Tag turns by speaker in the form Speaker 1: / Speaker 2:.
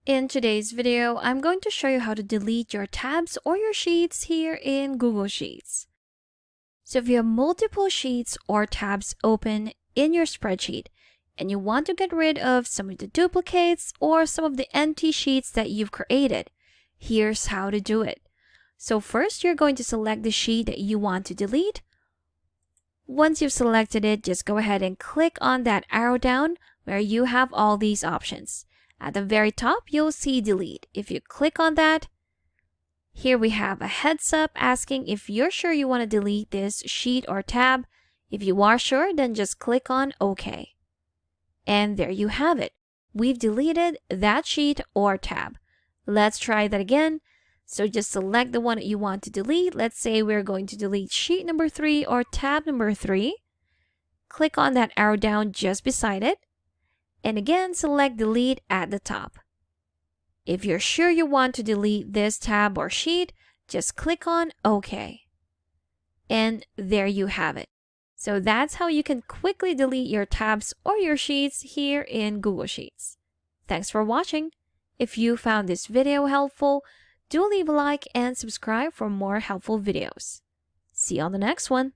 Speaker 1: In today's video, I'm going to show you how to delete your tabs or your sheets here in Google Sheets. So if you have multiple sheets or tabs open in your spreadsheet and you want to get rid of some of the duplicates or some of the empty sheets that you've created, here's how to do it. So first, you're going to select the sheet that you want to delete. Once you've selected it, just go ahead and click on that arrow down where you have all these options. At the very top, you'll see delete. If you click on that, here we have a heads up asking if you're sure you want to delete this sheet or tab. If you are sure, then just click on OK. And there you have it. We've deleted that sheet or tab. Let's try that again. So just select the one that you want to delete. Let's say we're going to delete sheet number 3 or tab number 3. Click on that arrow down just beside it. And again, select delete at the top. If you're sure you want to delete this tab or sheet, just click on OK. And there you have it. So that's how you can quickly delete your tabs or your sheets here in Google Sheets. Thanks for watching. If you found this video helpful, do leave a like and subscribe for more helpful videos. See you on the next one.